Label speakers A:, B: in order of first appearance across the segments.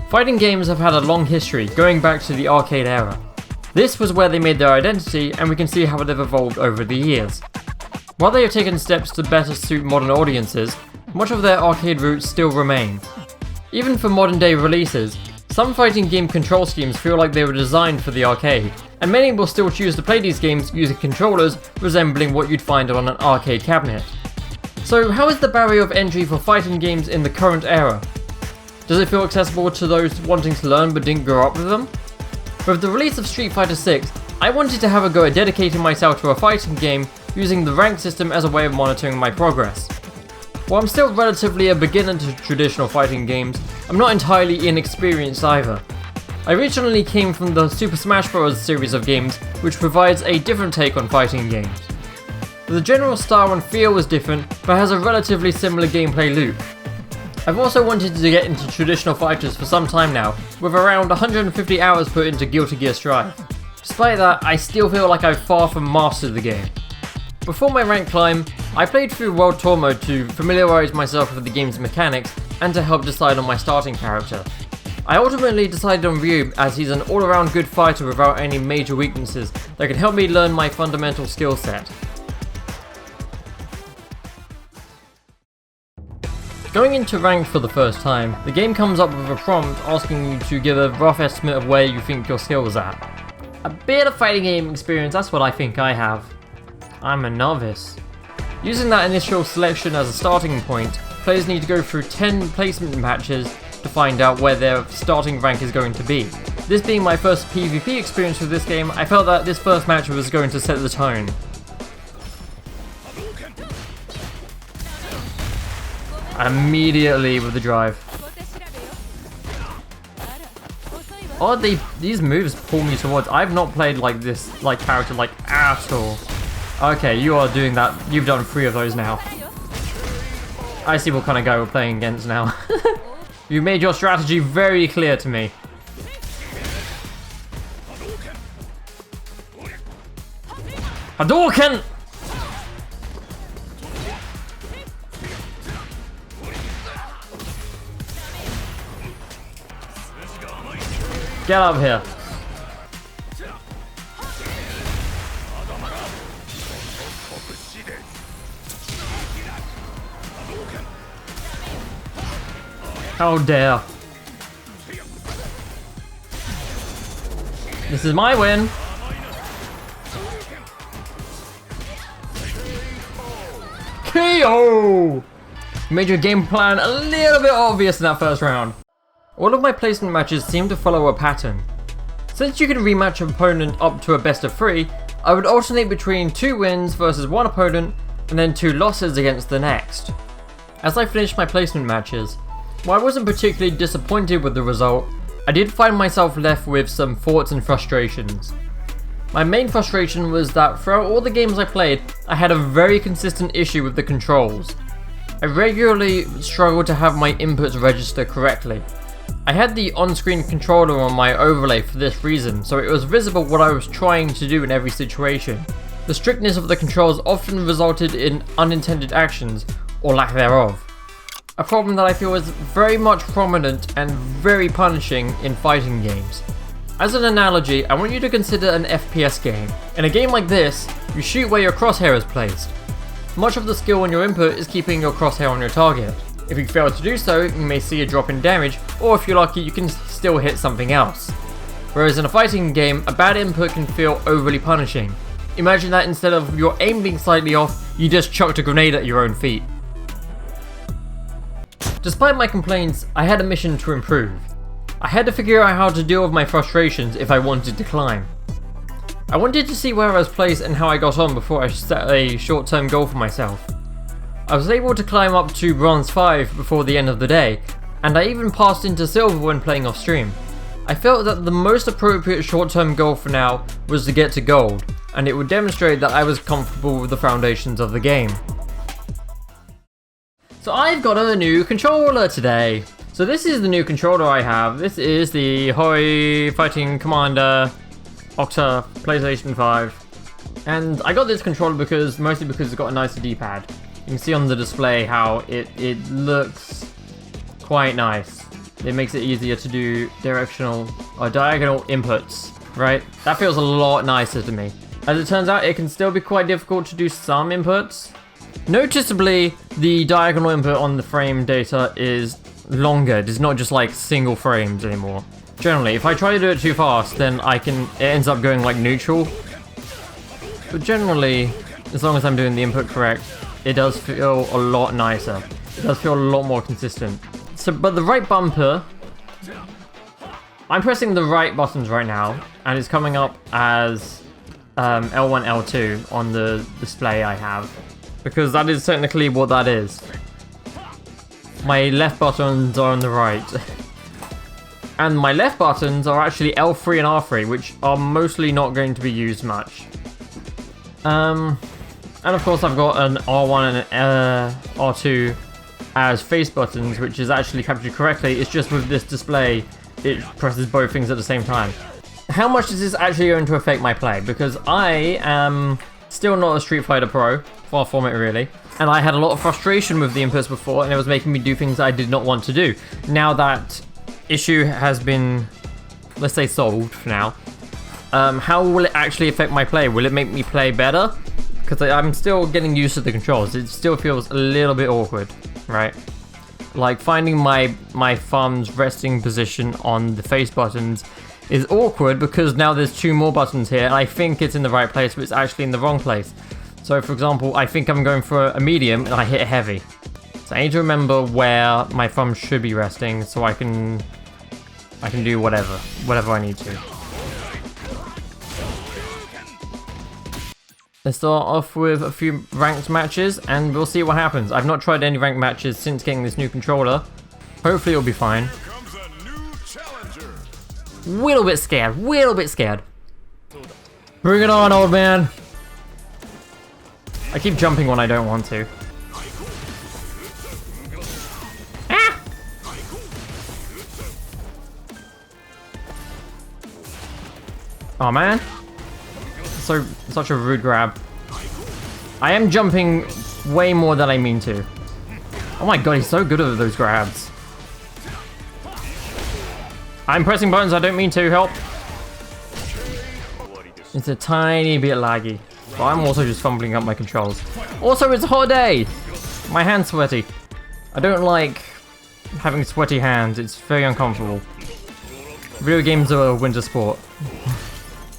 A: Fighting games have had a long history, going back to the arcade era. This was where they made their identity, and we can see how they've evolved over the years. While they have taken steps to better suit modern audiences, much of their arcade roots still remain. Even for modern day releases, some fighting game control schemes feel like they were designed for the arcade, and many will still choose to play these games using controllers resembling what you'd find on an arcade cabinet. So how is the barrier of entry for fighting games in the current era? Does it feel accessible to those wanting to learn but didn't grow up with them? With the release of Street Fighter VI, I wanted to have a go at dedicating myself to a fighting game using the rank system as a way of monitoring my progress. While I'm still relatively a beginner to traditional fighting games, I'm not entirely inexperienced either. I originally came from the Super Smash Bros. Series of games, which provides a different take on fighting games. The general style and feel is different, but has a relatively similar gameplay loop. I've also wanted to get into traditional fighters for some time now, with around 150 hours put into Guilty Gear Strive. Despite that, I still feel like I've far from mastered the game. Before my rank climb, I played through World Tour Mode to familiarise myself with the game's mechanics and to help decide on my starting character. I ultimately decided on Ryu as he's an all-around good fighter without any major weaknesses that can help me learn my fundamental skill set. Going into ranked for the first time, the game comes up with a prompt asking you to give a rough estimate of where you think your skill is at. A bit of fighting game experience, that's what I think I have. I'm a novice. Using that initial selection as a starting point, players need to go through 10 placement matches to find out where their starting rank is going to be. This being my first PvP experience with this game, I felt that this first match was going to set the tone. Immediately with the drive. Oh, these moves pull me towards. I've not played like this character at all. Okay, you are doing that. You've done 3 of those now. I see what kind of guy we're playing against now. You made your strategy very clear to me. Hadouken! Get up here. How dare. This is my win. KO! Made your game plan a little bit obvious in that first round. All of my placement matches seem to follow a pattern. Since you can rematch an opponent up to a best of 3, I would alternate between 2 wins versus 1 opponent and then 2 losses against the next. As I finished my placement matches, while I wasn't particularly disappointed with the result, I did find myself left with some thoughts and frustrations. My main frustration was that throughout all the games I played, I had a very consistent issue with the controls. I regularly struggled to have my inputs register correctly. I had the on-screen controller on my overlay for this reason, so it was visible what I was trying to do in every situation. The strictness of the controls often resulted in unintended actions, or lack thereof. A problem that I feel is very much prominent and very punishing in fighting games. As an analogy, I want you to consider an FPS game. In a game like this, you shoot where your crosshair is placed. Much of the skill on your input is keeping your crosshair on your target. If you fail to do so, you may see a drop in damage, or if you're lucky, you can still hit something else. Whereas in a fighting game, a bad input can feel overly punishing. Imagine that instead of your aim being slightly off, you just chucked a grenade at your own feet. Despite my complaints, I had a mission to improve. I had to figure out how to deal with my frustrations if I wanted to climb. I wanted to see where I was placed and how I got on before I set a short-term goal for myself. I was able to climb up to Bronze 5 before the end of the day, and I even passed into Silver when playing off stream. I felt that the most appropriate short-term goal for now was to get to Gold, and it would demonstrate that I was comfortable with the foundations of the game. So I've got a new controller today. So this is the new controller I have. This is the Hoi Fighting Commander Octa PlayStation 5. And I got this controller mostly because it's got a nicer D-pad. You can see on the display how it looks quite nice. it makes it easier to do directional or diagonal inputs, right? That feels a lot nicer to me. As it turns out, it can still be quite difficult to do some inputs. Noticeably, the diagonal input on the frame data is longer. It's not just like single frames anymore. Generally, if I try to do it too fast, then it ends up going like neutral. But generally, as long as I'm doing the input correct, it does feel a lot nicer. It does feel a lot more consistent. So, but the right bumper, I'm pressing the right buttons right now, and it's coming up as L1, L2 on the display I have, because that is technically what that is. My left buttons are on the right. And my left buttons are actually L3 and R3, which are mostly not going to be used much. And of course I've got an R1 and R2 as face buttons, which is actually captured correctly. It's just with this display, it presses both things at the same time. How much is this actually going to affect my play? Because I am still not a Street Fighter Pro, far from it really. And I had a lot of frustration with the inputs before, and it was making me do things I did not want to do. Now that issue has been, let's say, solved for now, how will it actually affect my play? Will it make me play better? Because I'm still getting used to the controls. It still feels a little bit awkward, right? Like finding my thumb's resting position on the face buttons is awkward because now there's two more buttons here, and I think it's in the right place, but it's actually in the wrong place. So for example, I think I'm going for a medium and I hit heavy. So I need to remember where my thumb should be resting so I can do whatever I need to. Let's start off with a few ranked matches and we'll see what happens. I've not tried any ranked matches since getting this new controller. Hopefully it'll be fine. Little bit scared. Bring it on, old man. I keep jumping when I don't want to. Ah! Oh man. Such a rude grab. I am jumping way more than I mean to. Oh my god, he's so good at those grabs. I'm pressing buttons I don't mean to, help. It's a tiny bit laggy. But I'm also just fumbling up my controls. Also, it's a hot day! My hand's sweaty. I don't like having sweaty hands, it's very uncomfortable. Video games are a winter sport.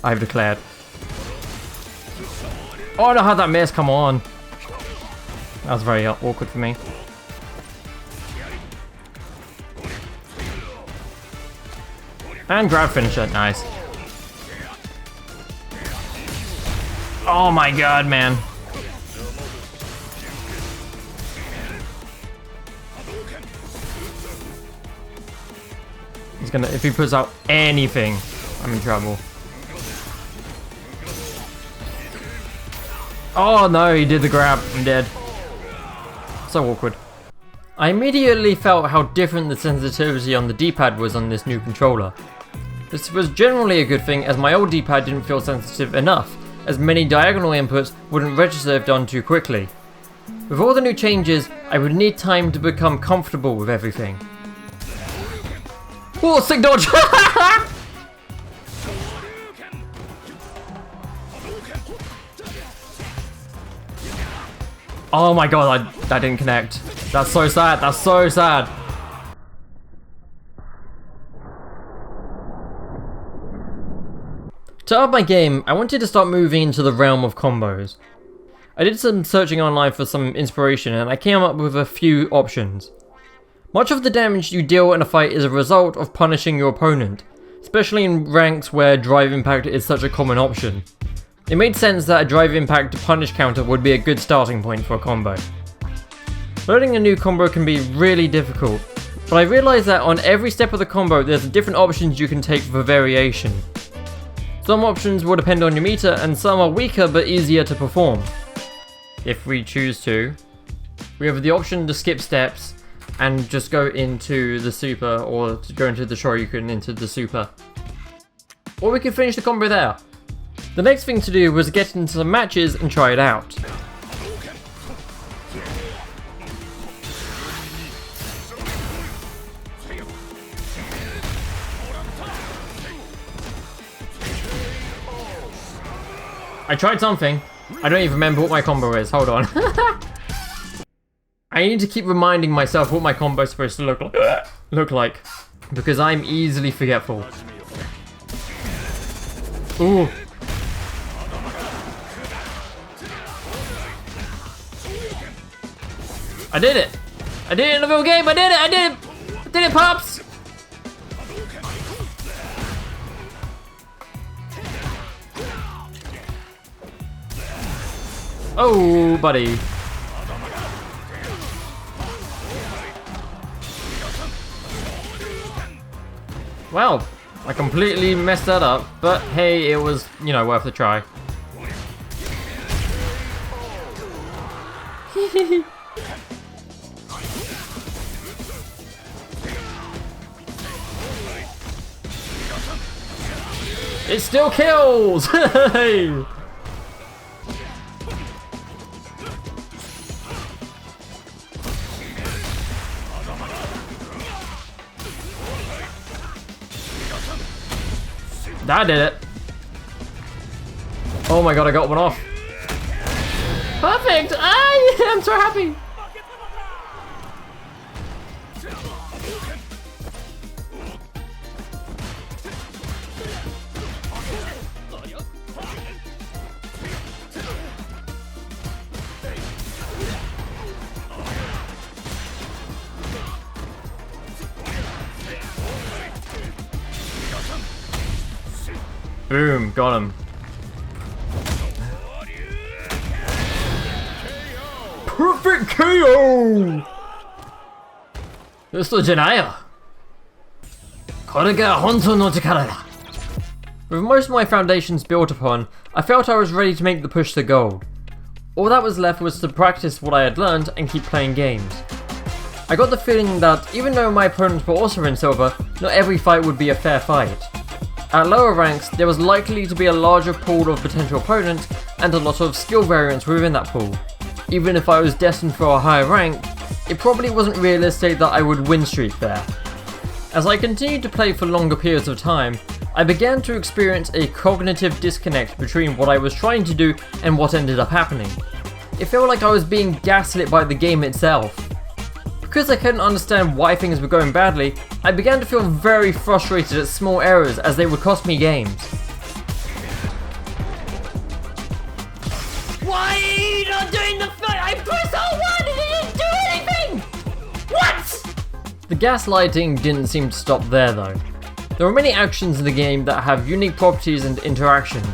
A: I've declared. Oh no, how'd that miss? Come on. That was very awkward for me. And grab finisher, nice. Oh my god, man. He's gonna, if he puts out anything, I'm in trouble. Oh no, he did the grab. I'm dead. So awkward. I immediately felt how different the sensitivity on the D-pad was on this new controller. This was generally a good thing as my old D-pad didn't feel sensitive enough, as many diagonal inputs wouldn't register if done too quickly. With all the new changes, I would need time to become comfortable with everything. Oh, sick dodge! Oh my god, that didn't connect. That's so sad, that's so sad. To up my game, I wanted to start moving into the realm of combos. I did some searching online for some inspiration and I came up with a few options. Much of the damage you deal in a fight is a result of punishing your opponent, especially in ranks where drive impact is such a common option. It made sense that a drive impact punish counter would be a good starting point for a combo. Learning a new combo can be really difficult, but I realised that on every step of the combo there's different options you can take for variation. Some options will depend on your meter and some are weaker but easier to perform. If we choose to, we have the option to skip steps and just go into the super, or to go into the Shoryuken into the super. Or we can finish the combo there. The next thing to do was get into some matches and try it out. I tried something. I don't even remember what my combo is. Hold on. I need to keep reminding myself what my combo is supposed to look like. Because I'm easily forgetful. Ooh. I did it! I did it in the real game! I did it! I did it! I did it, Pops! Oh, buddy. Well, I completely messed that up, but hey, it was, you know, worth a try. It still kills! Hey! That did it. Oh my god, I got one off. Perfect! I'm so happy! Boom, got him. Perfect KO! 嘘じゃないよ。これが本当の力だ。With most of my foundations built upon, I felt I was ready to make the push to gold. All that was left was to practice what I had learned and keep playing games. I got the feeling that even though my opponents were also in silver, not every fight would be a fair fight. At lower ranks, there was likely to be a larger pool of potential opponents and a lot of skill variance within that pool. Even if I was destined for a higher rank, it probably wasn't realistic that I would win streak there. As I continued to play for longer periods of time, I began to experience a cognitive disconnect between what I was trying to do and what ended up happening. It felt like I was being gaslit by the game itself. Because I couldn't understand why things were going badly, I began to feel very frustrated at small errors as they would cost me games. Why are you not doing the fight? I pressed R1 and it didn't do anything! What? The gaslighting didn't seem to stop there though. There are many actions in the game that have unique properties and interactions.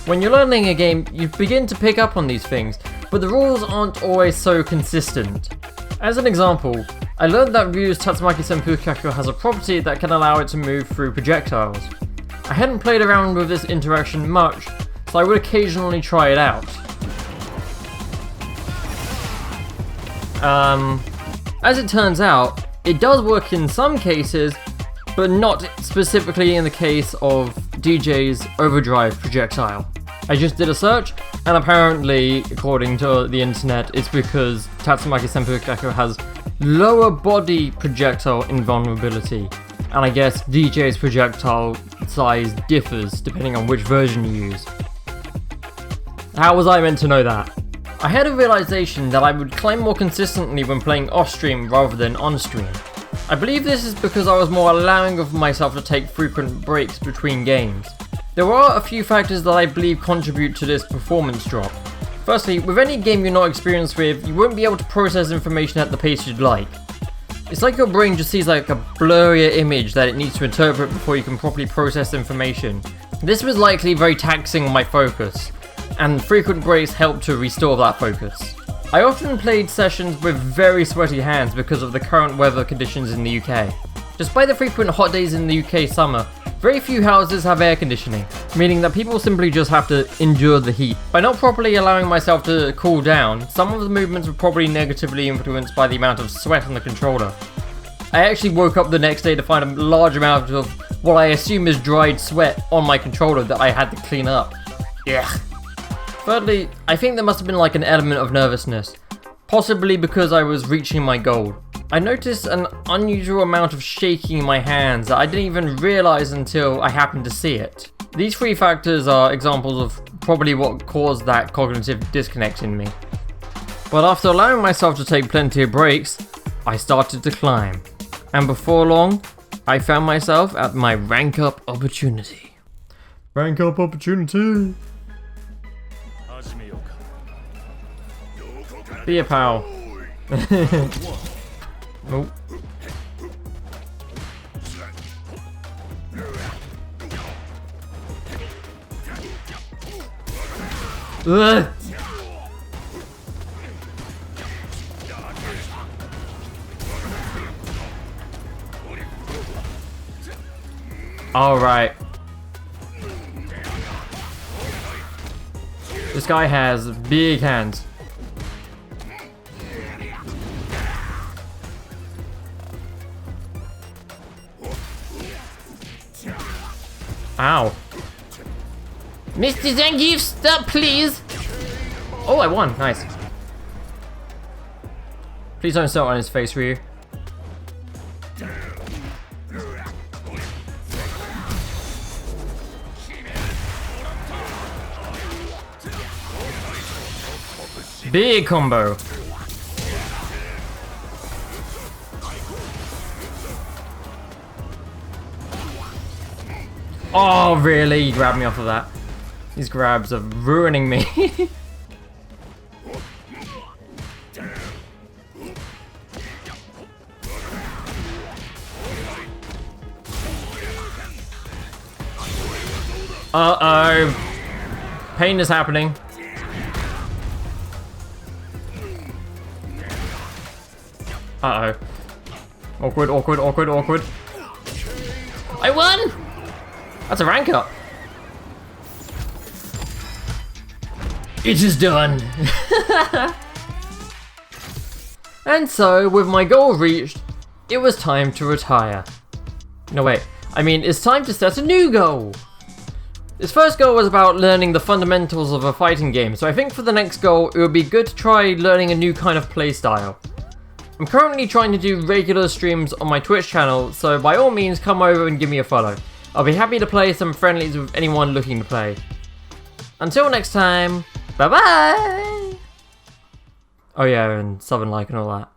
A: When you're learning a game, you begin to pick up on these things, but the rules aren't always so consistent. As an example, I learned that Ryu's Tatsumaki Senpu Kyaku has a property that can allow it to move through projectiles. I hadn't played around with this interaction much, so I would occasionally try it out. As it turns out, it does work in some cases, but not specifically in the case of DJ's overdrive projectile. I just did a search, and apparently, according to the internet, it's because Tatsumaki Senpu Kyaku has lower body projectile invulnerability, and I guess DJ's projectile size differs depending on which version you use. How was I meant to know that? I had a realization that I would climb more consistently when playing off-stream rather than on-stream. I believe this is because I was more allowing of myself to take frequent breaks between games. There are a few factors that I believe contribute to this performance drop. Firstly, with any game you're not experienced with, you won't be able to process information at the pace you'd like. It's like your brain just sees like a blurrier image that it needs to interpret before you can properly process information. This was likely very taxing on my focus, and frequent breaks helped to restore that focus. I often played sessions with very sweaty hands because of the current weather conditions in the UK. Despite the frequent hot days in the UK summer, very few houses have air conditioning, meaning that people simply just have to endure the heat. By not properly allowing myself to cool down, some of the movements were probably negatively influenced by the amount of sweat on the controller. I actually woke up the next day to find a large amount of what I assume is dried sweat on my controller that I had to clean up. Ugh. Thirdly, I think there must have been like an element of nervousness, possibly because I was reaching my goal. I noticed an unusual amount of shaking in my hands that I didn't even realize until I happened to see it. These three factors are examples of probably what caused that cognitive disconnect in me. But after allowing myself to take plenty of breaks, I started to climb. And before long, I found myself at my rank up opportunity. Rank up opportunity! Be a pal. Oh. Ugh. All right. This guy has big hands. Ow. Mr. Zangief, stop please! Oh, I won. Nice. Please don't start on his face, Ryu. Big combo. Oh, really? You grabbed me off of that. These grabs are ruining me. Uh-oh. Pain is happening. Uh-oh. Awkward, awkward, awkward, awkward. I won! That's a rank up. It is done. And so, with my goal reached, it was time to retire. No wait, I mean it's time to set a new goal. This first goal was about learning the fundamentals of a fighting game, so I think for the next goal it would be good to try learning a new kind of playstyle. I'm currently trying to do regular streams on my Twitch channel, so by all means come over and give me a follow. I'll be happy to play some friendlies with anyone looking to play. Until next time, bye bye! Oh yeah, and Southern Like and all that.